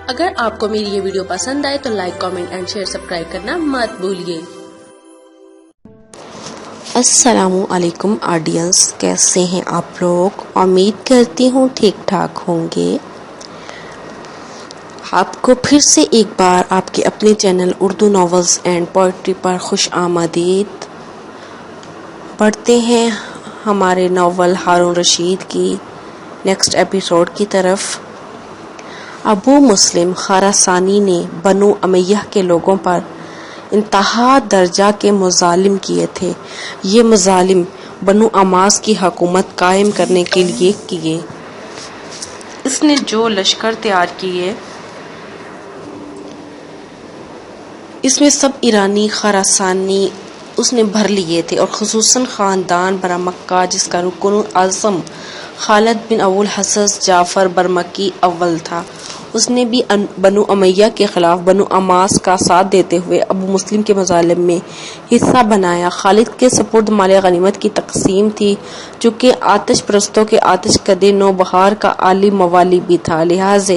اگر آپ کو میری یہ ویڈیو پسند آئے تو like, comment and share, subscribe کرنا مت بھولیے۔ السلام علیکم آڈینس، کیسے ہیں آپ لوگ؟ امید کرتی ہوں ٹھیک ٹھاک ہوں گے۔ آپ کو پھر سے ایک بار آپ کے اپنے channel Urdu novels and poetry پر خوش آمدید۔ بڑھتے ہیں ہمارے ناول ہارون رشید کی نیکسٹ ایپیسوڈ کی طرف۔ ابو مسلم خراسانی نے بنو امیہ کے لوگوں پر انتہا درجہ کے مظالم کیے تھے۔ یہ مظالم بنو عماس کی حکومت قائم کرنے کے لیے کیے۔ اس نے جو لشکر تیار کیے اس میں سب ایرانی خراسانی اس نے بھر لیے تھے، اور خصوصاً خاندان برمکہ جس کا رکن اعظم خالد بن ابو الحسن جعفر برمکی اول تھا، اس نے بھی بنو امیہ کے خلاف بنو عماس کا ساتھ دیتے ہوئے ابو مسلم کے مظالم میں حصہ بنایا۔ خالد کے سپرد مال غنیمت کی تقسیم تھی، چونکہ آتش پرستوں کے آتش کدے نوبہار کا عالی موالی بھی تھا، لہٰذا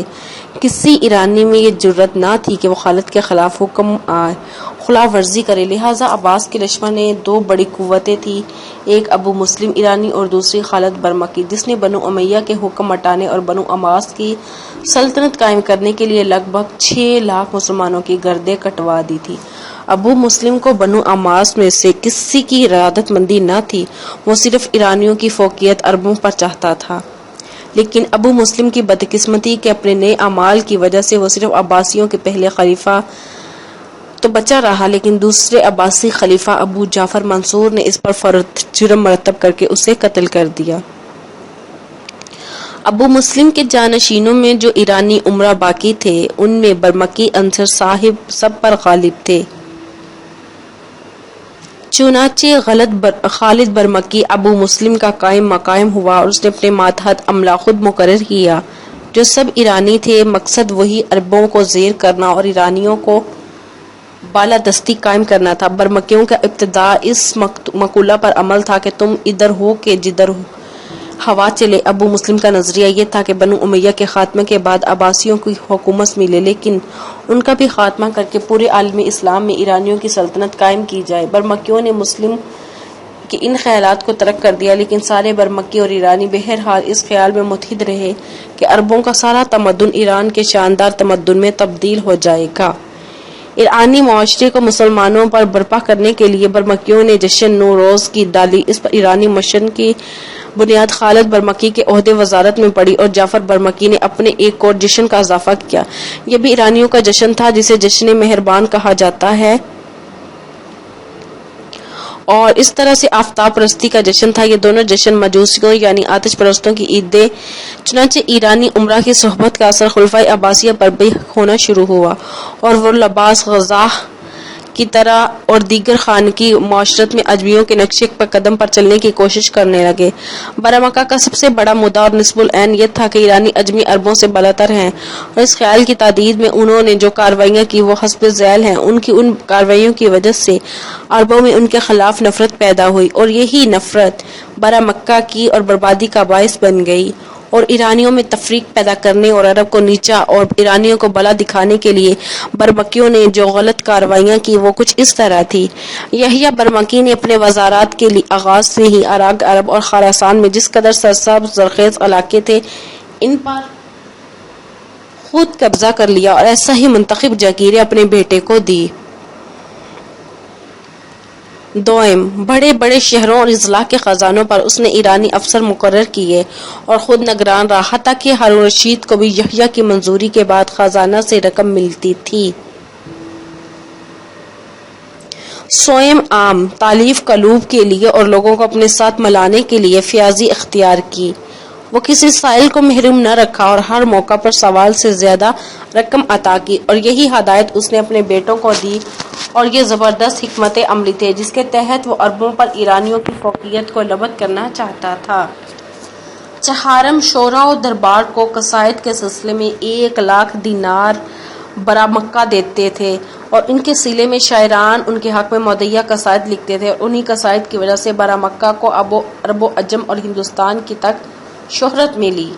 کسی ایرانی میں یہ جرأت نہ تھی کہ وہ خالد کے خلاف حکم خلاف ورزی کرے۔ لہٰذا عباس کے لشکر میں دو بڑی قوتیں تھیں، ایک ابو مسلم ایرانی اور دوسری خالد برمکی، جس نے بنو امیہ کے حکم ہٹانے اور بنو عماس کی سلطنت قائم کرنے کے لیے لگ بھگ 6 لاکھ مسلمانوں کی گردیں کٹوا دی تھی۔ ابو مسلم کو بنو عماس میں سے کسی کی ارادت مندی نہ تھی، وہ صرف ایرانیوں کی فوقیت عربوں پر چاہتا تھا، لیکن ابو مسلم کی بدقسمتی کے اپنے نئے اعمال کی وجہ سے وہ صرف عباسیوں کے پہلے خلیفہ تو بچا رہا، لیکن دوسرے عباسی خلیفہ ابو جعفر منصور نے اس پر فرد جرم مرتب کر کے اسے قتل کر دیا۔ ابو مسلم کے جانشینوں میں جو ایرانی امراء باقی تھے ان میں برمکی عنصر صاحب سب پر غالب تھے۔ چنانچہ خالد برمکی ابو مسلم کا قائم مقام ہوا اور اس نے اپنے ماتحت عملہ خود مقرر کیا جو سب ایرانی تھے۔ مقصد وہی عربوں کو زیر کرنا اور ایرانیوں کو بالادستی قائم کرنا تھا۔ برمکیوں کا ابتداء اس مقولہ پر عمل تھا کہ تم ادھر ہو کہ جدھر ہوا چلے۔ ابو مسلم کا نظریہ یہ تھا کہ بنو امیہ کے خاتمے کے بعد عباسیوں کی حکومت ملے، لیکن ان کا بھی خاتمہ کر کے پورے عالم اسلام میں ایرانیوں کی سلطنت قائم کی جائے۔ برمکیوں نے مسلم کے ان خیالات کو ترک کر دیا، لیکن سارے برمکی اور ایرانی بہرحال اس خیال میں متحد رہے کہ عربوں کا سارا تمدن ایران کے شاندار تمدن میں تبدیل ہو جائے گا۔ ایرانی معاشرے کو مسلمانوں پر برپا کرنے کے لیے برمکیوں نے جشن نوروز کی ڈالی۔ اس پر ایرانی مشن کی بنیاد خالد برمکی کے عہدے وزارت میں پڑی اور جعفر برمکی نے اپنے ایک اور جشن کا اضافہ کیا۔ یہ بھی ایرانیوں کا جشن تھا جسے جشن مہربان کہا جاتا ہے، اور اس طرح سے آفتاب پرستی کا جشن تھا۔ یہ دونوں جشن مجوسیوں یعنی آتش پرستوں کی عیدیں۔ چنانچہ ایرانی امراء کی صحبت کا اثر خلفائے عباسیہ پر بھی ہونا شروع ہوا، اور وہ لباس غزاہ کی طرح اور دیگر خانگی معاشرت میں اجمیوں کے نقشے قدم پر چلنے کی کوشش کرنے لگے۔ برمکہ کا سب سے بڑا مدعا اور نصب العین یہ تھا کہ ایرانی اجمی عربوں سے بالاتر ہیں، اور اس خیال کی تائید میں انہوں نے جو کارروائیاں کی وہ حسب ذیل ہیں۔ ان کارروائیوں کی وجہ سے عربوں میں ان کے خلاف نفرت پیدا ہوئی، اور یہی نفرت برمکہ کی اور بربادی کا باعث بن گئی، اور ایرانیوں میں تفریق پیدا کرنے اور عرب کو نیچا اور ایرانیوں کو بلا دکھانے کے لیے برمکیوں نے جو غلط کارروائیاں کی وہ کچھ اس طرح تھی۔ یحییٰ برمکی نے اپنے وزارات کے آغاز سے ہی عرب اور خراسان میں جس قدر سرسبز زرخیز علاقے تھے ان پر خود قبضہ کر لیا، اور ایسا ہی منتخب جاگیریں اپنے بیٹے کو دی۔ دوئم، بڑے بڑے شہروں اور اضلاع کے خزانوں پر اس نے ایرانی افسر مقرر کیے اور خود نگران رہا، حتیٰ کہ ہارون رشید کو بھی یحییٰ کی منظوری کے بعد خزانہ سے رقم ملتی تھی۔ سوئم عام، تالیف قلوب کے لیے اور لوگوں کو اپنے ساتھ ملانے کے لیے فیاضی اختیار کی۔ وہ کسی سائل کو محروم نہ رکھا اور ہر موقع پر سوال سے زیادہ رقم عطا کی، اور یہی ہدایت اس نے اپنے بیٹوں کو دی، اور یہ زبردست حکمت عملی تھے جس کے تحت وہ عربوں پر ایرانیوں کی فوقیت کو لبد کرنا چاہتا تھا۔ چہارم شورا و دربار کو قصائد کے سلسلے میں 1 لاکھ دینار برمکہ دیتے تھے، اور ان کے سلسلے میں شاعران ان کے حق میں مدعیہ قصائد لکھتے تھے، اور انہی قصائد کی وجہ سے برمکہ کو عرب و عجم اور ہندوستان کی تک شہرت ملی۔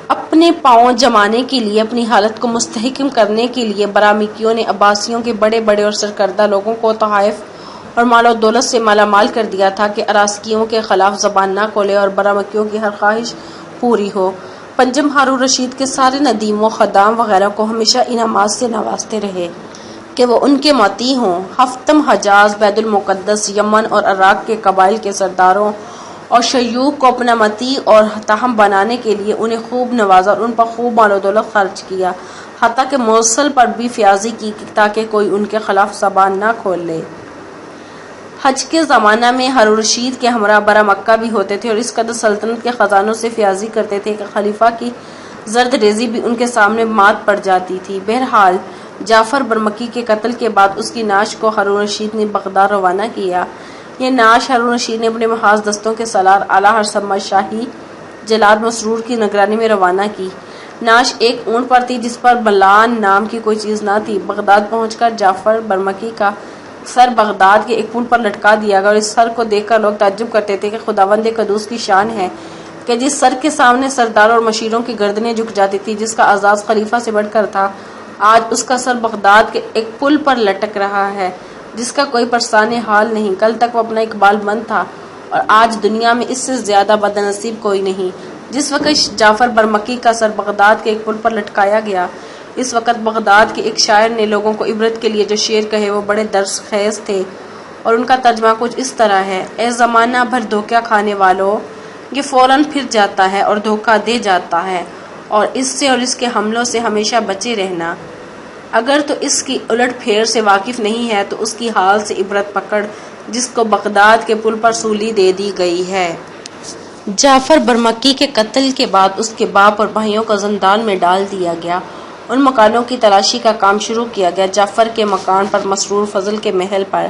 اپنے پاؤں جمانے کے لیے، اپنی حالت کو مستحکم کرنے کے لیے برامکیوں نے عباسیوں کے بڑے بڑے اور سرکردہ لوگوں کو تحائف اور مال و دولت سے مالا مال کر دیا تھا کہ اراسکیوں کے خلاف زبان نہ کھولے اور برامکیوں کی ہر خواہش پوری ہو۔ پنجم ہارون رشید کے سارے ندیم و خدام وغیرہ کو ہمیشہ انعامات سے نوازتے رہے کہ وہ ان کے مطیع ہوں۔ ہفتم حجاز، بیت المقدس، یمن اور عراق کے قبائل کے سرداروں اور شیوخ کو اپنا مطیع اور تاہم بنانے کے لیے انہیں خوب نوازا اور ان پر خوب مال و دولت خرچ کیا، حتیٰ کہ موصل پر بھی فیاضی کی تاکہ کوئی ان کے خلاف زبان نہ کھول لے۔ حج کے زمانہ میں ہارون رشید کے ہمراہ برا مکہ بھی ہوتے تھے اور اس قدر سلطنت کے خزانوں سے فیاضی کرتے تھے کہ خلیفہ کی زرد ریزی بھی ان کے سامنے مات پڑ جاتی تھی۔ بہرحال جعفر برمکی کے قتل کے بعد اس کی نعش کو ہارون رشید نے بغداد روانہ کیا۔ یہ نعش ہارون رشید نے اپنے محاذ دستوں کے سالار اعلیٰ ہرثمت شاہی جلاد مسرور کی نگرانی میں روانہ کی۔ نعش ایک اونٹ پر تھی جس پر بلان نام کی کوئی چیز نہ تھی۔ بغداد پہنچ کر جعفر برمکی کا سر بغداد کے ایک پل پر لٹکا دیا گیا اور اس سر کو دیکھ کر لوگ تعجب کرتے تھے کہ خداوند قدوس کی شان ہے کہ جس سر کے سامنے سرداروں اور مشیروں کی گردنیں جھک جاتی تھی، جس کا اعزاز خلیفہ سے بڑھ کر تھا، آج اس کا سر بغداد کے ایک پل پر لٹک رہا ہے جس کا کوئی پرسان حال نہیں۔ کل تک وہ اپنا اقبال مند تھا اور آج دنیا میں اس سے زیادہ بدنصیب کوئی نہیں۔ جس وقت جعفر برمکی کا سر بغداد کے ایک پل پر لٹکایا گیا، اس وقت بغداد کے ایک شاعر نے لوگوں کو عبرت کے لیے جو شعر کہے وہ بڑے درس خیز تھے اور ان کا ترجمہ کچھ اس طرح ہے: اے زمانہ بھر دھوکہ کھانے والوں، یہ فوراً پھر جاتا ہے اور دھوکہ دے جاتا ہے، اور اس سے اور اس کے حملوں سے ہمیشہ بچے رہنا۔ اگر تو اس کی الٹ پھیر سے واقف نہیں ہے تو اس کی حال سے عبرت پکڑ جس کو بغداد کے پل پر سولی دے دی گئی ہے۔ جعفر برمکی کے قتل کے بعد اس کے باپ اور بھائیوں کو زندان میں ڈال دیا گیا۔ ان مکانوں کی تلاشی کا کام شروع کیا گیا۔ جعفر کے مکان پر مسرور فضل کے محل پر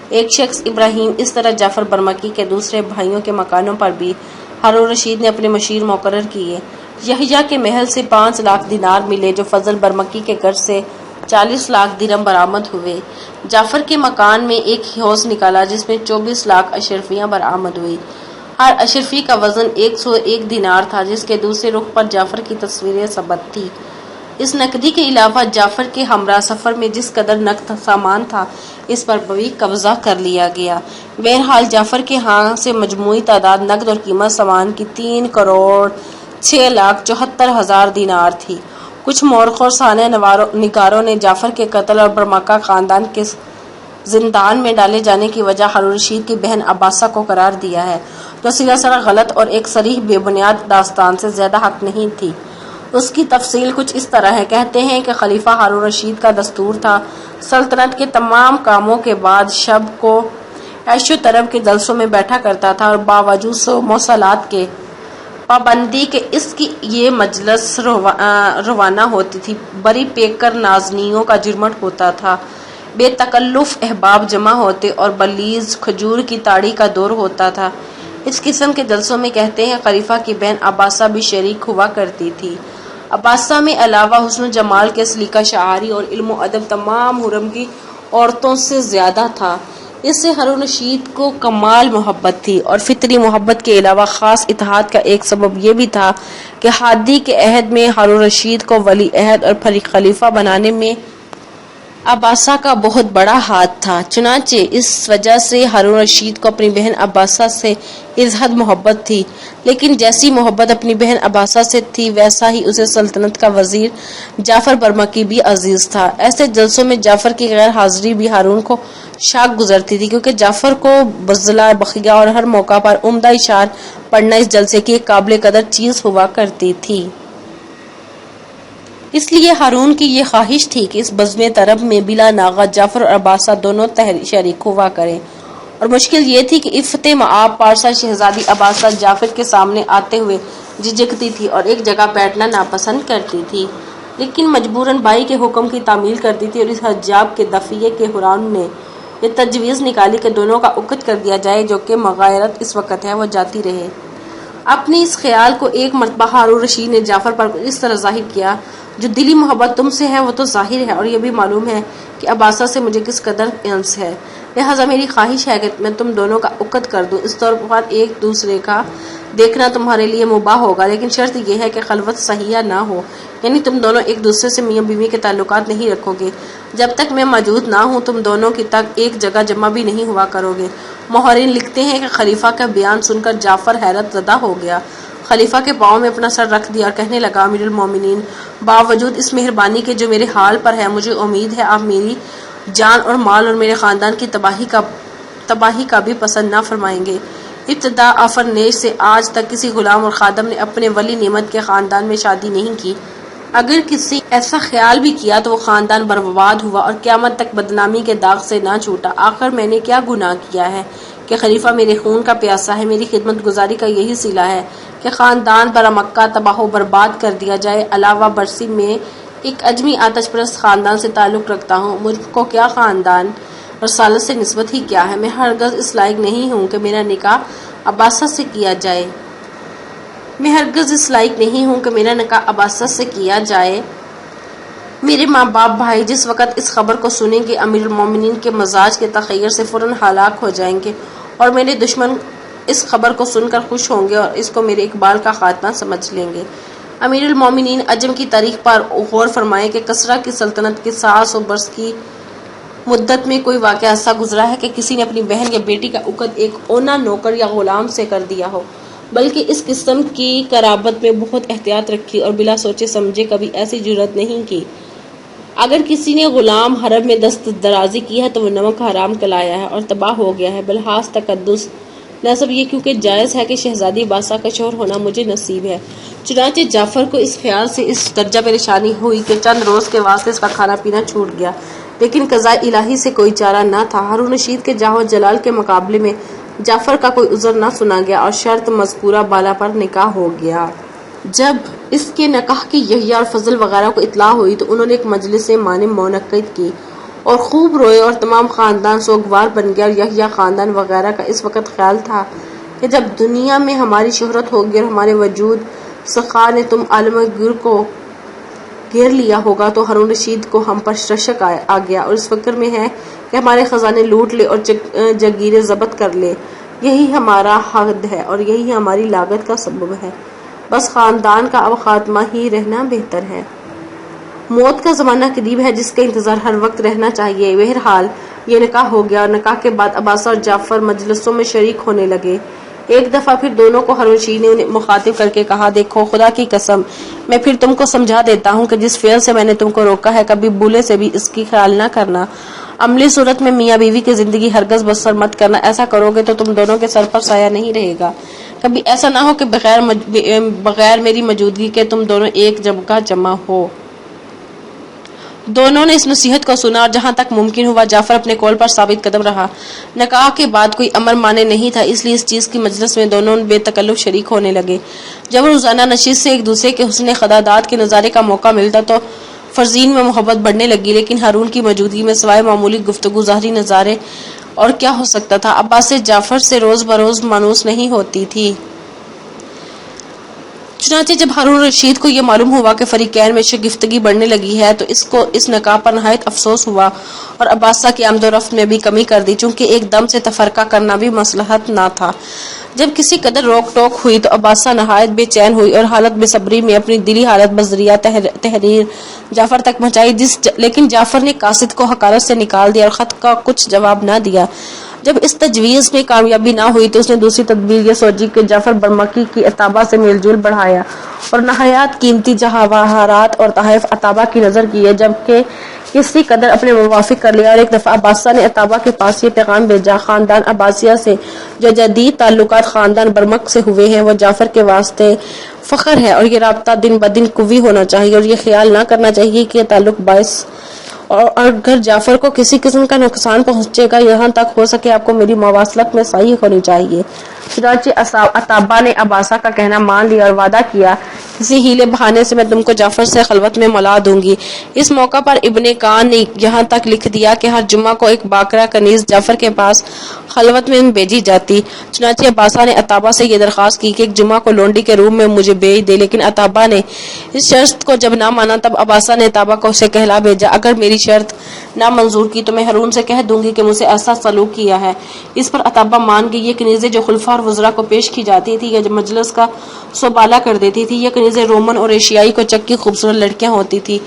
ایک شخص ابراہیم، اس طرح جعفر برمکی کے دوسرے بھائیوں کے مکانوں پر بھی ہارون رشید نے اپنے مشیر مقرر کیے۔ یحییٰ کے محل سے 5 لاکھ دینار ملے جو فضل برمکی کے گھر سے 40 لاکھ درہم برآمد ہوئے۔ جعفر کے مکان میں ایک حوض نکالا جس میں 24 لاکھ اشرفیاں برآمد ہوئی۔ ہر اشرفی کا وزن 101 دینار تھا جس کے دوسرے رخ پر جعفر کی تصویر ثبت تھی۔ اس نقدی کے علاوہ جعفر کے ہمراہ سفر میں جس قدر نقد سامان تھا اس پر بھی قبضہ کر لیا گیا۔ بہرحال جعفر کے ہاں سے مجموعی تعداد نقد اور قیمت سامان کی 3,06,74,000 دینار تھی۔ کچھ مورخوں اور سانح نگاروں نے جعفر کے قتل اور برمکہ خاندان کے زندان میں ڈالے جانے کی وجہ ہارون رشید کی بہن عباسہ کو قرار دیا ہے، جو سراسر غلط اور ایک صریح بے بنیاد داستان سے زیادہ حق نہیں تھی۔ اس کی تفصیل کچھ اس طرح ہے۔ کہتے ہیں کہ خلیفہ ہارون رشید کا دستور تھا سلطنت کے تمام کاموں کے بعد شب کو عیش و طرب کے جلسوں میں بیٹھا کرتا تھا اور باوجود صوم و صلات کے پابندی کے اس کی یہ مجلس روانہ ہوتی تھی۔ بڑی پیکر نازنینوں کا جرمٹ ہوتا تھا، بے تکلف احباب جمع ہوتے اور بلیز کھجور کی تاڑی کا دور ہوتا تھا۔ اس قسم کے جلسوں میں کہتے ہیں خلیفہ کی بہن عباسہ بھی شریک ہوا کرتی تھی۔ عباسہ میں علاوہ حسن و جمال کے سلیقہ شاعری اور علم و ادب تمام حرم کی عورتوں سے زیادہ تھا۔ اس سے ہارون رشید کو کمال محبت تھی اور فطری محبت کے علاوہ خاص اتحاد کا ایک سبب یہ بھی تھا کہ ہادی کے عہد میں ہارون رشید کو ولی عہد اور خلیفہ بنانے میں عباسہ کا بہت بڑا ہاتھ تھا۔ چنانچہ اس وجہ سے ہارون رشید کو اپنی بہن عباسہ سے ازحد محبت تھی، لیکن جیسی محبت اپنی بہن عباسہ سے تھی ویسا ہی اسے سلطنت کا وزیر جعفر برمکی بھی عزیز تھا۔ ایسے جلسوں میں جعفر کی غیر حاضری بھی ہارون کو شاق گزرتی تھی، کیونکہ جعفر کو بزلہ بخیہ اور ہر موقع پر عمدہ اشعار پڑھنا اس جلسے کی ایک قابل قدر چیز ہوا کرتی تھی۔ اس لیے ہارون کی یہ خواہش تھی کہ اس بزم طرب میں بلا ناغہ جعفر اور عباسہ دونوں شریک ہوا کریں، اور مشکل یہ تھی کہ عفت مآب پارسا شہزادی عباسہ جعفر کے سامنے آتے ہوئے جھجکتی تھی اور ایک جگہ بیٹھنا ناپسند کرتی تھی، لیکن مجبوراً بھائی کے حکم کی تعمیل کرتی تھی۔ اور اس حجاب کے دفیع کے حران نے یہ تجویز نکالی کہ دونوں کا عقد کر دیا جائے، جو کہ مغایرت اس وقت ہے وہ جاتی رہے۔ اپنے اس خیال کو ایک مرتبہ ہارون رشید نے جعفر پر اس طرح ظاہر کیا: جو دلی محبت تم سے ہے وہ تو ظاہر ہے، اور یہ بھی معلوم ہے کہ عباسہ سے مجھے کس قدر انس ہے، لہٰذا میری خواہش ہے کہ میں تم دونوں کا عقد کر دوں۔ اس طور پر ایک دوسرے کا دیکھنا تمہارے لیے مباح ہوگا، لیکن شرط یہ ہے کہ خلوت صحیحہ نہ ہو، یعنی تم دونوں ایک دوسرے سے میاں بیوی کے تعلقات نہیں رکھو گے۔ جب تک میں موجود نہ ہوں تم دونوں کی تک ایک جگہ جمع بھی نہیں ہوا کرو گے۔ محررین لکھتے ہیں کہ خلیفہ کا بیان سن کر جعفر حیرت زدہ ہو گیا۔ خلیفہ کے پاؤں میں اپنا سر رکھ دیا اور کہنے لگا، امیر المومنین، باوجود اس مہربانی کے جو میرے حال پر ہے، مجھے امید ہے آپ میری جان اور مال اور میرے خاندان کی تباہی کا بھی پسند نہ فرمائیں گے۔ ابتدا آفرینش سے آج تک کسی غلام اور خادم نے اپنے ولی نعمت کے خاندان میں شادی نہیں کی۔ اگر کسی ایسا خیال بھی کیا تو وہ خاندان برباد ہوا اور قیامت تک بدنامی کے داغ سے نہ چھوٹا۔ آخر میں نے کیا گناہ کیا ہے کہ خلیفہ میرے خون کا پیاسا ہے؟ میری خدمت گزاری کا یہی صلہ ہے کہ خاندان برا مکہ تباہ و برباد کر دیا جائے۔ علاوہ برسی میں ایک اجمی آتش پرست خاندان سے تعلق رکھتا ہوں، مجھ کو کیا خاندان رسالت سے نسبت ہی کیا ہے؟ میں ہرگز اس لائق نہیں ہوں کہ میرا نکاح عباسہ سے کیا جائے۔ میرے ماں باپ بھائی جس وقت اس خبر کو سنیں گے امیر المومنین کے مزاج کے تغیر سے فوراً ہلاک ہو جائیں گے، اور میرے دشمن اس خبر کو سن کر خوش ہوں گے اور اس کو میرے اقبال کا خاتمہ سمجھ لیں گے۔ امیر المومنین، عجم کی تاریخ پر غور فرمائیں کہ کسریٰ کی سلطنت کے 700 برس کی مدت میں کوئی واقعہ ایسا گزرا ہے کہ کسی نے اپنی بہن یا بیٹی کا عقد ایک اونا نوکر یا غلام سے کر دیا ہو، بلکہ اس قسم کی قرابت میں بہت احتیاط رکھی اور بلا سوچے سمجھے کبھی ایسی جرات نہیں کی۔ اگر کسی نے غلام حرب میں دست درازی کی ہے تو وہ نمک حرام کلایا ہے اور تباہ ہو گیا ہے، بلحاظ تقدس نسب یہ کیونکہ جائز ہے کہ شہزادی باسا کا شوہر ہونا مجھے نصیب ہے۔ چنانچہ جعفر کو اس خیال سے اس درجہ پریشانی ہوئی کہ چند روز کے واسطے اس کا کھانا پینا چھوٹ گیا، لیکن قضاء الہی سے کوئی چارہ نہ تھا۔ ہارون رشید کے جاہ و جلال کے مقابلے میں جعفر کا کوئی عذر نہ سنا گیا اور شرط مذکورہ بالا پر نکاح ہو گیا۔ جب اس کے نکاح کی یحییٰ اور فضل وغیرہ کو اطلاع ہوئی تو انہوں نے ایک مجلس مانم منعقد کی اور خوب روئے اور تمام خاندان سوگوار بن گیا، اور یحییٰ خاندان وغیرہ کا اس وقت خیال تھا کہ جب دنیا میں ہماری شہرت ہوگی اور ہمارے وجود سخا نے تم عالمگیر کو گھیر لیا ہوگا تو ہارون رشید کو ہم پر شک آ گیا اور اس فکر میں ہے کہ ہمارے خزانے لوٹ لے اور جگیریں ضبط کر لے۔ یہی ہمارا حد ہے اور یہی ہماری لاگت کا سبب ہے، بس خاندان کا اب خاتمہ ہی رہنا بہتر ہے۔ موت کا زمانہ قریب ہے جس کا انتظار ہر وقت رہنا چاہیے۔ بہرحال یہ نکاح ہو گیا اور نکاح کے بعد عباسہ اور جعفر مجلسوں میں شریک ہونے لگے۔ ایک دفعہ پھر دونوں کو ہارون رشید نے انہیں مخاطب کر کے کہا، دیکھو خدا کی قسم میں پھر تم کو سمجھا دیتا ہوں کہ جس فعل سے میں نے تم کو روکا ہے کبھی بھولے سے بھی اس کی خیال نہ کرنا۔ عملی صورت میں میاں بیوی کی زندگی ہرگز بسر مت کرنا، ایسا کرو گے تو تم دونوں کے سر پر سایہ نہیں رہے گا۔ کبھی ایسا نہ ہو کہ بغیر میری موجودگی کے تم دونوں ایک جگہ جمع ہو۔ دونوں نے اس نصیحت کو سنا اور جہاں تک ممکن ہوا جعفر اپنے قول پر ثابت قدم رہا۔ نکاح کے بعد کوئی امر مانے نہیں تھا، اس لیے اس چیز کی مجلس میں دونوں بے تکلف شریک ہونے لگے۔ جب روزانہ نشست سے ایک دوسرے کے حسن خداداد کے نظارے کا موقع ملتا تو فرزین میں محبت بڑھنے لگی، لیکن ہارون کی موجودگی میں سوائے معمولی گفتگو ظاہری نظارے اور کیا ہو سکتا تھا؟ عباس جعفر سے روز بروز مانوس نہیں ہوتی تھی۔ چنانچہ جب ہارون رشید کو یہ معلوم ہوا کہ فریقین میں شگفتگی بڑھنے لگی ہے تو اس کو اس نکاح پر نہایت افسوس ہوا اور عباسہ کی آمد و رفت میں بھی کمی کر دی، چونکہ ایک دم سے تفرقہ کرنا بھی مصلحت نہ تھا۔ جب کسی قدر روک ٹوک ہوئی تو عباسہ نہایت بے چین ہوئی اور حالت بے صبری میں اپنی دلی حالت بذریعہ تحریر جعفر تک پہنچائی، لیکن جعفر نے قاصد کو حقارت سے نکال دیا اور خط کا کچھ جواب نہ دیا۔ جب اس تجویز میں کامیابی نہ ہوئی تو اس نے دوسری تدبیر یہ سوچی کہ جعفر برمکی کی عتابہ سے میل جول بڑھایا اور نہایت قیمتی جواہرات اور تحائف عتابہ کی نظر کیے، جبکہ کسی قدر اپنے موافق کر لیا۔ اور ایک دفعہ عباسہ نے عتابہ کے پاس یہ پیغام بھیجا، خاندان عباسیہ سے جو جدید تعلقات خاندان برمک سے ہوئے ہیں وہ جعفر کے واسطے فخر ہے اور یہ رابطہ دن بدن قوی ہونا چاہیے اور یہ خیال نہ کرنا چاہیے کہ یہ تعلق باعث اور اگر جعفر کو کسی قسم کا نقصان پہنچے گا، یہاں تک ہو سکے آپ کو میری مواصلت میں سعی ہونی چاہیے۔ چنانچہ عطابہ نے عباسہ کا کہنا مان لیا اور وعدہ کیا کسی ہیلے بہانے سے میں تم کو جعفر سے خلوت میں ملا دوں گی۔ اس موقع پر ابن کان نے یہاں تک لکھ دیا کہ ہر جمعہ کو ایک باقرہ کنیز جعفر کے پاس خلوت میں بھیجی جاتی۔ چنانچہ عباسہ نے عطابہ سے یہ درخواست کی کہ ایک جمعہ کو لونڈی کے روم میں مجھے بھیج دے، لیکن عطابہ نے اس شرط کو جب نہ مانا تب عباسہ نے عطابہ کو اسے کہلا بھیجا اگر میری شرط نہ منظور کی تو میں ہارون سے کہہ دوں گی کہ مجھ سے ایسا سلوک کیا ہے۔ اس پر عطابہ مان گئی۔ یہ کنیزیں جو خلفاء اور وزراء کو پیش کی جاتی تھی یا جو مجلس کا سوبالا کر دیتی تھی، یہ کنیزیں رومن اور ایشیائی کو چکی خوبصورت لڑکیاں ہوتی تھی،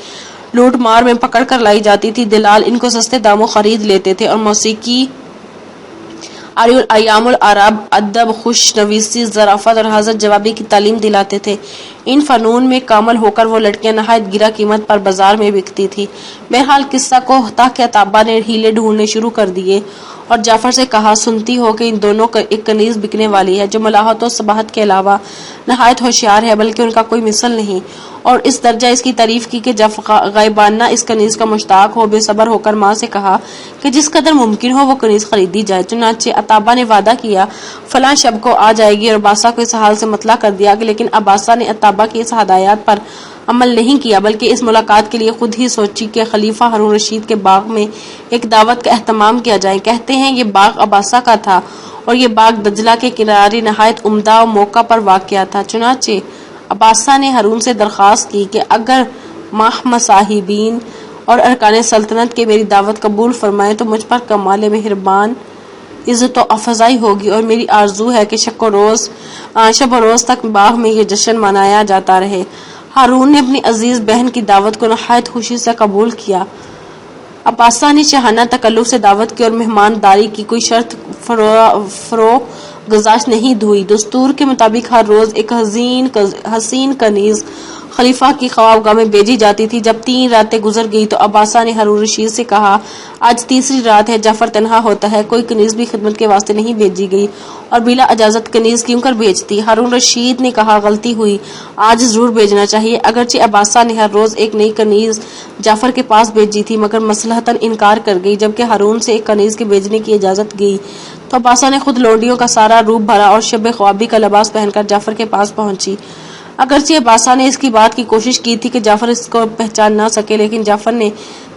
لوٹ مار میں پکڑ کر لائی جاتی تھی۔ دلال ان کو سستے داموں خرید لیتے تھے اور موسیقی، ایام العرب، ادب، خوش نویسی، ظرافت اور حاضر جوابی کی تعلیم دلاتے تھے۔ ان فنون میں کامل ہو کر وہ لڑکیاں نہایت گرا قیمت پر بازار میں بکتی تھی۔ بہرحال قصہ کو تاکہ عطابہ نے ہیلے ڈھونڈنے شروع کر دیے اور جعفر سے کہا سنتی ہو کہ ان دونوں ایک کنیز بکنے والی ہے جو ملاحت و صباحت کے علاوہ نہایت ہوشیار ہے، بلکہ ان کا کوئی مثل نہیں، اور اس درجہ اس کی تعریف کی کہ جب غائبانہ اس کنیز کا مشتاق ہو بے صبر ہو کر ماں سے کہا کہ جس قدر ممکن ہو وہ کنیز خریدی جائے۔ چنانچہ عطابہ نے وعدہ کیا فلاں شب کو آ جائے گی اور عباسہ کو اس حال سے مطلع کر دیا، لیکن عباسہ نے عطابہ کی اس ہدایت پر عمل نہیں کیا بلکہ اس ملاقات کے لیے خود ہی سوچی کہ خلیفہ ہارون رشید کے باغ میں ایک دعوت کا اہتمام کیا جائے۔ کہتے ہیں یہ باغ عباسہ کا تھا اور یہ باغ دجلہ کے کنارے نہایت عمدہ موقع پر واقع تھا۔ چنانچہ عباسہ نے ہارون سے درخواست کی کہ اگر ماہ مصاحبین اور ارکان سلطنت کے میری دعوت قبول فرمائیں تو مجھ پر کمال مہربان عزت و افضائی ہوگی، اور میری آرزو ہے کہ شب و روز تک باغ میں یہ جشن منایا جاتا رہے۔ ہارون نے اپنی عزیز بہن کی دعوت کو نہایت خوشی سے قبول کیا۔ عباسہ نے شاہانہ تکلف سے دعوت کی اور مہمانداری کی کوئی شرط فروگزاش نہیں ہوئی۔ دستور کے مطابق ہر روز ایک حسین کنیز خلیفہ کی خوابگاہ میں بھیجی جاتی تھی۔ جب 3 راتیں گزر گئی تو عباسہ نے ہارون رشید سے کہا آج تیسری رات ہے، جعفر تنہا ہوتا ہے، کوئی کنیز بھی خدمت کے واسطے نہیں بھیجی گئی اور بلا اجازت کنیز کیوں کر بھیجتی؟ ہارون رشید نے کہا غلطی ہوئی، آج ضرور بھیجنا چاہیے۔ اگرچہ عباسہ نے ہر روز ایک نئی کنیز جعفر کے پاس بھیجی تھی مگر مصلحتاً انکار کر گئی۔ جبکہ ہارون سے ایک کنیز کے بھیجنے کی اجازت گئی تو عباسہ نے خود لونڈیوں کا سارا روپ بھرا اور شب خوابی کا لباس پہن کر جعفر کے پاس پہنچی۔ اگرچہ عباسہ نے اس کی بات کی کوشش کی تھی کہ جعفر اس کو پہچان نہ سکے، لیکن جعفر نے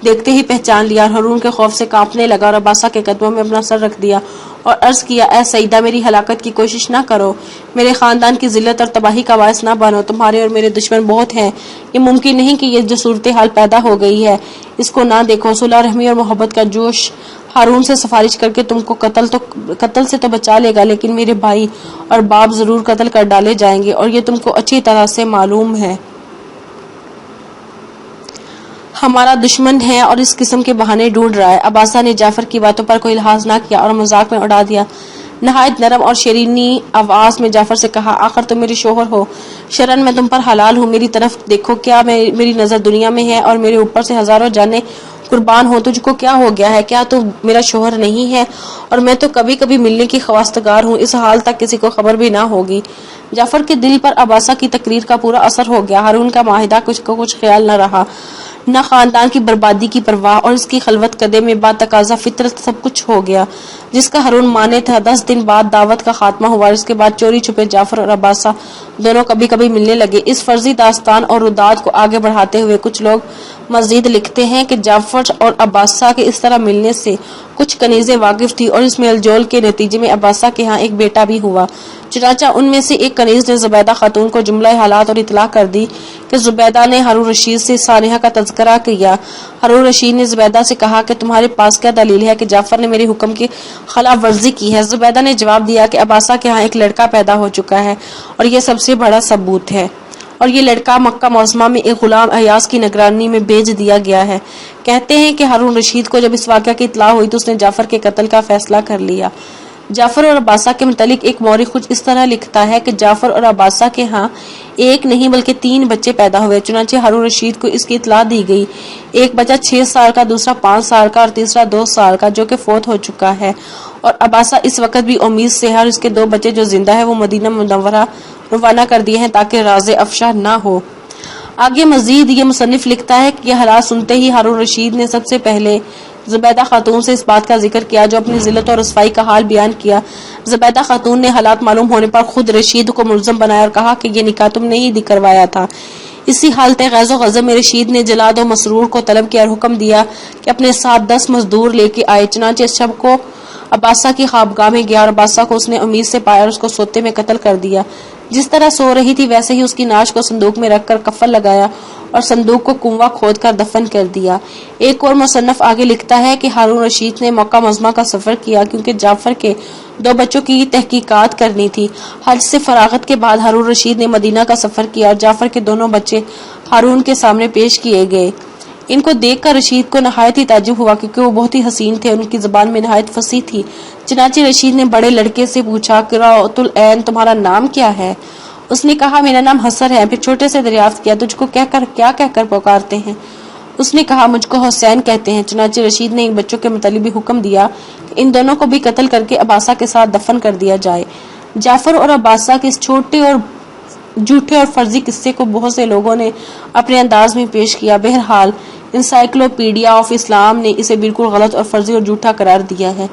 دیکھتے ہی پہچان لیا اور ہارون کے خوف سے کانپنے لگا اور عباسہ کے قدموں میں اپنا سر رکھ دیا اور عرض کیا اے سیدہ میری ہلاکت کی کوشش نہ کرو، میرے خاندان کی ذلت اور تباہی کا باعث نہ بنو، تمہارے اور میرے دشمن بہت ہیں، یہ ممکن نہیں کہ یہ جو صورتحال پیدا ہو گئی ہے اس کو نہ دیکھو۔ صلح رحمی اور محبت کا جوش ہارون سے سفارش کر کے تم کو قتل سے تو بچا لے گا، لیکن میرے بھائی اور باپ ضرور قتل کر ڈالے جائیں گے اور یہ تم کو اچھی طرح سے معلوم ہے۔ ہمارا دشمن ہے اور اس قسم کے بہانے ڈھونڈ رہا ہے۔ عباسہ نے جعفر کی باتوں پر کوئی لحاظ نہ کیا اور مذاق میں اڑا دیا۔ نہایت نرم اور شیرینی آواز میں جعفر سے کہا آخر تم میرے شوہر ہو، شرعاً میں تم پر حلال ہوں، میری طرف دیکھو، کیا میری نظر دنیا میں ہے اور میرے اوپر سے ہزاروں جانیں قربان ہو، تجھ کو کیا ہو گیا ہے؟ کیا تو میرا شوہر نہیں ہے؟ اور میں تو کبھی کبھی ملنے کی خواستگار ہوں، اس حال تک کسی کو خبر بھی نہ ہوگی۔ جعفر کے دل پر عباسہ کی تقریر کا پورا اثر ہو گیا۔ ہارون کا معاہدہ کچھ خیال نہ رہا، نہ خاندان کی بربادی کی پرواہ، اور اس کی خلوت قدے میں با تقاضا فطرت سب کچھ ہو گیا جس کا ہارون مانے تھا۔ 10 دن بعد دعوت کا خاتمہ ہوا اور اس کے بعد چوری چھپے جعفر اور عباسہ دونوں کبھی کبھی ملنے لگے۔ اس فرضی داستان اور رداد کو آگے بڑھاتے ہوئے کچھ لوگ مزید لکھتے ہیں کہ جعفر اور عباسہ کے اس طرح ملنے سے کچھ کنیزیں واقف تھی اور اس میل جول کے نتیجے میں عباسہ کے ہاں ایک بیٹا بھی ہوا۔ چنانچہ ان میں سے ایک کنیز نے زبیدہ خاتون کو جملہ حالات اور اطلاع کر دی کہ زبیدہ نے ہارون رشید سے سانحہ کا تذکرہ کیا۔ ہارون رشید نے زبیدہ سے کہا کہ تمہارے پاس کیا دلیل ہے کہ جعفر نے میرے حکم کی خلاف ورزی کی ہے؟ زبیدہ نے جواب دیا کہ عباسہ کے ہاں ایک لڑکا پیدا ہو چکا ہے اور یہ سب سے بڑا ثبوت ہے، اور یہ لڑکا مکہ معظمہ میں ایک غلام ایاس کی نگرانی میں بھیج دیا گیا ہے۔ کہتے ہیں کہ ہارون رشید کو جب اس واقعہ کی اطلاع ہوئی تو اس نے جعفر کے قتل کا فیصلہ کر لیا۔ جعفر اور عباسہ کے متعلق ایک مورخ کچھ اس طرح لکھتا ہے کہ جعفر اور عباسہ کے ہاں ایک نہیں بلکہ 3 بچے پیدا ہوئے۔ چنانچہ ہارون رشید کو اس کی اطلاع دی گئی۔ ایک بچہ 6 سال کا، دوسرا 5 سال کا اور تیسرا 2 سال کا جو کہ فوت ہو چکا ہے، اور عباسہ اس وقت بھی امید سے ہے اور اس کے 2 بچے جو زندہ ہیں وہ مدینہ منورہ روانہ کر دیے ہیں تاکہ راز افشا نہ ہو۔ آگے مزید یہ مصنف لکھتا ہے کہ یہ حالات سنتے ہی ہارون رشید نے سب سے پہلے زبیدہ خاتون سے اس بات کا ذکر کیا جو اپنی ذلت اور رسوائی کا حال بیان کیا۔ زبیدہ خاتون نے حالات معلوم ہونے پر خود رشید کو ملزم بنایا اور کہا کہ یہ نکاح تم نے ہی کروایا تھا۔ اسی حالت غیظ و غضب میں رشید نے جلاد و مسرور کو طلب کیا اور حکم دیا کہ اپنے ساتھ 10 مزدور لے کے آئے۔ چنانچہ اس شب کو عباسہ کی خوابگاہ میں گیا اور عباسہ کو اس نے امید سے پایا اور اس کو سوتے میں قتل کر دیا۔ جس طرح سو رہی تھی ویسے ہی اس کی ناش کو صندوق میں رکھ کر کفن لگایا اور صندوق کو کنواں کھود کر دفن کر دیا۔ ایک اور مصنف آگے لکھتا ہے کہ ہارون رشید نے مکہ معظمہ کا سفر کیا کیونکہ جعفر کے 2 بچوں کی تحقیقات کرنی تھی۔ حج سے فراغت کے بعد ہارون رشید نے مدینہ کا سفر کیا اور جعفر کے دونوں بچے ہارون کے سامنے پیش کیے گئے۔ ان کو دیکھ کر رشید کو نہایت ہی تعجب ہوا کیونکہ وہ بہت ہی حسین تھے اور ان کی زبان میں نہایت فصیح تھی۔ چنانچہ رشید نے بڑے لڑکے سے پوچھا کہ قرۃ العین تمہارا نام کیا ہے؟ اس نے کہا میرا نام حسر ہے۔ پھر چھوٹے سے دریافت کیا تجھ کو کیا کہہ کر پکارتے ہیں؟ اس نے کہا مجھ کو حسین کہتے ہیں۔ چنانچہ رشید نے ان بچوں کے متعلق بھی حکم دیا کہ ان دونوں کو بھی قتل کر کے عباسہ کے ساتھ دفن کر دیا جائے۔ جعفر اور عباسہ کے اس چھوٹے اور جھوٹے اور فرضی قصے کو بہت سے لوگوں نے اپنے انداز میں پیش کیا۔ بہرحال انسائکلوپیڈیا آف اسلام نے اسے بالکل غلط اور فرضی اور جھوٹا قرار دیا ہے۔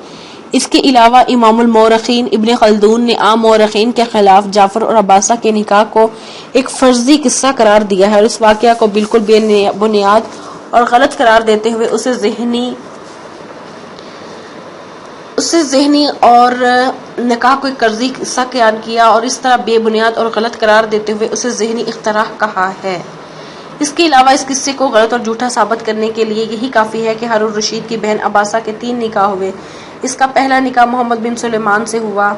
اس کے علاوہ امام المورخین ابن خلدون نے عام مورخین کے خلاف جعفر اور عباسہ کے نکاح کو ایک فرضی قصہ قرار دیا ہے اور اس واقعہ کو بالکل بے بنیاد اور غلط قرار دیتے ہوئے اسے ذہنی اور نکاح کو ایک فرضی قصہ بیان کیا اور اس طرح بے بنیاد اور غلط قرار دیتے ہوئے اسے ذہنی اختراع کہا ہے۔ اس کے علاوہ اس قصے کو غلط اور جھوٹا ثابت کرنے کے لیے یہی کافی ہے کہ ہارون رشید کی بہن عباسہ کے 3 نکاح ہوئے۔ اس کا پہلا نکاح محمد بن سلیمان سے ہوا